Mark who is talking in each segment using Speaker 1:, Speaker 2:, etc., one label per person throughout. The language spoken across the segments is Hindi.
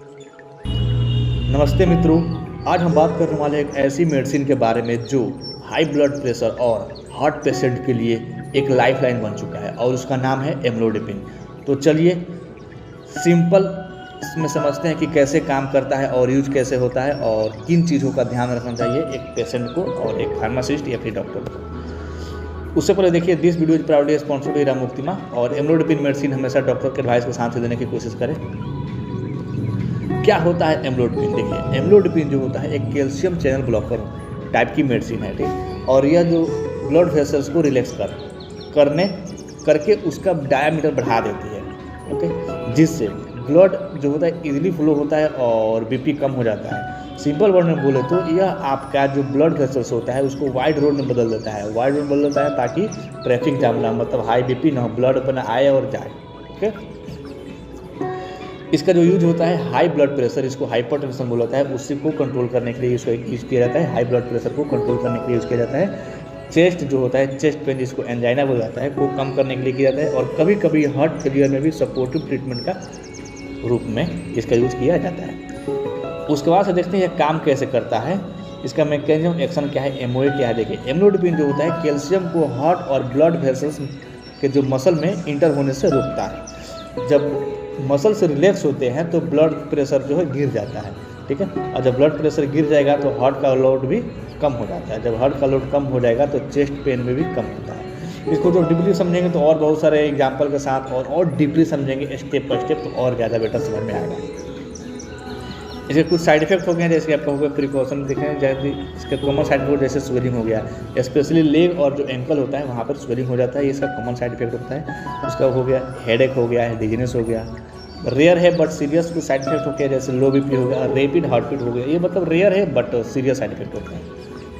Speaker 1: नमस्ते मित्रों, आज हम बात करने वाले हैं एक ऐसी मेडिसिन के बारे में जो हाई ब्लड प्रेशर और हार्ट पेशेंट के लिए एक लाइफलाइन बन चुका है और उसका नाम है एम्लोडिपिन। तो चलिए सिंपल इसमें समझते हैं कि कैसे काम करता है और यूज कैसे होता है और किन चीज़ों का ध्यान रखना चाहिए एक पेशेंट को और एक फार्मासिस्ट या फिर डॉक्टर को। उससे पहले देखिए, this video is proudly sponsored by राममुक्तिमा और एम्लोडिपिन मेडिसिन हमेशा डॉक्टर के एडवाइस के साथ देने की कोशिश करें। क्या होता है एम्लोडिपिन? देखिए, एम्लोडिपिन जो होता है एक कैल्शियम चैनल ब्लॉकर टाइप की मेडिसिन है, ठीक। और यह जो ब्लड वेसल्स को रिलैक्स करके उसका डायमीटर बढ़ा देती है, ओके, जिससे ब्लड जो होता है इजीली फ्लो होता है और बीपी कम हो जाता है। सिंपल वर्ड में बोले तो यह आपका जो ब्लड वेसल्स होता है उसको वाइड रोड में बदल देता है। वाइड रोड बदल देता है ताकि ट्रैफिक जाम ना, मतलब हाई बीपी ना हो, ब्लड अपना आए और जाए, ओके। इसका जो यूज होता है हाई ब्लड प्रेशर, इसको हाइपरटेंशन बोला जाता है, उसी को कंट्रोल करने के लिए इसको यूज किया जाता है। हाई ब्लड प्रेशर को कंट्रोल करने के लिए यूज किया जाता है। चेस्ट जो होता है, चेस्ट पेन जिसको एंजाइना बोला जाता है, को कम करने के लिए किया जाता है। और कभी कभी हार्ट फेलियर में भी सपोर्टिव ट्रीटमेंट का रूप में इसका यूज किया जाता है। उसके बाद से देखते हैं यह काम कैसे करता है, इसका मैकेनिज्म एक्शन क्या है, एमओए क्या है। देखिए, एम्लोडिपिन जो होता है कैल्शियम को हार्ट और ब्लड वेसल्स के जो मसल में इंटर होने से रोकता है। जब मसल से रिलैक्स होते हैं तो ब्लड प्रेशर जो है गिर जाता है, ठीक है। और जब ब्लड प्रेशर गिर जाएगा तो हार्ट का लोड भी कम हो जाता है। जब हार्ट का लोड कम हो जाएगा तो चेस्ट पेन में भी कम होता है। इसको जो डीपली समझेंगे तो और बहुत सारे एग्जाम्पल के साथ और डीपली समझेंगे स्टेप बाय स्टेप तो और ज़्यादा बेटर समझ में आएगा। इसके कुछ साइड इफेक्ट हो गए हैं, जैसे आपका हो गया प्रिकॉशन देखें, जैसे इसके कॉमन साइड इफेक्ट जैसे स्वेलिंग हो गया, स्पेशली लेग और जो एंकल होता है वहाँ पर स्वेलिंग हो जाता है, ये इसका कॉमन साइड इफेक्ट होता है। उसका हो गया हेडेक हो गया है, डिजीनेस हो गया। रेयर है बट सीरियस कुछ साइड इफेक्ट हो गया, जैसे लो बीपी हो गया, रैपिड हार्ट बीट हो गया। ये मतलब रेयर है बट सीरियस साइड इफेक्ट होते हैं।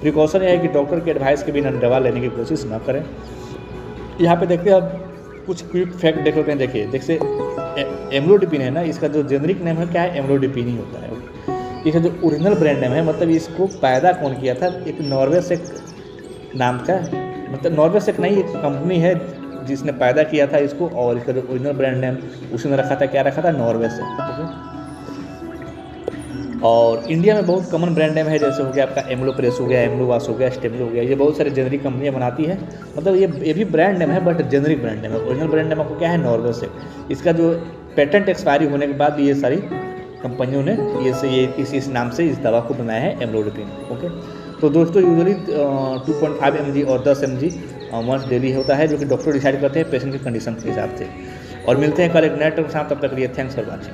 Speaker 1: प्रिकॉशन यह है कि डॉक्टर के एडवाइस के बिना दवा लेने की कोशिश ना करें। यहाँ पे देखते हैं अब कुछ क्विक फैक्ट देख लेते हैं। देखिए, जैसे एम्लोडिपिन है ना, इसका जो जेनरिक नेम है क्या है, एम्लोडिपिन ही होता है। इसका जो ओरिजिनल ब्रांड नेम है, मतलब इसको पैदा कौन किया था, एक नॉर्वेसेक नाम का, मतलब नॉर्वेसेक नहीं, एक कंपनी है जिसने पैदा किया था इसको, और इसका जो ओरिजिनल ब्रांड नेम उसने रखा था, क्या रखा था, नॉर्वेसेक, ओके। और इंडिया में बहुत कॉमन ब्रांड नेम है, जैसे हो गया आपका एम्लोप्रेस हो गया, एम्लोवास हो गया, स्टेबलो हो गया। ये बहुत सारे जेनरिक कंपनियां बनाती है, मतलब ये भी ब्रांड नेम है बट जेनरिक ब्रांड नेम है। ओरिजिनल ब्रांड नेम आपको क्या है, नॉर्वेसेक। इसका जो पेटेंट एक्सपायरी होने के बाद ये सारी कंपनियों ने ये इस नाम से इस दवा को बनाया है, एम्लोडिपिन, ओके। तो दोस्तों, यूजुअली 2.5 mg और 10 mg वंस डेली होता है, जो कि डॉक्टर डिसाइड करते हैं पेशेंट की कंडीशन के हिसाब से। और मिलते हैं कल एक नए टॉपिक के साथ, तब तक के लिए थैंक्स फॉर वॉचिंग।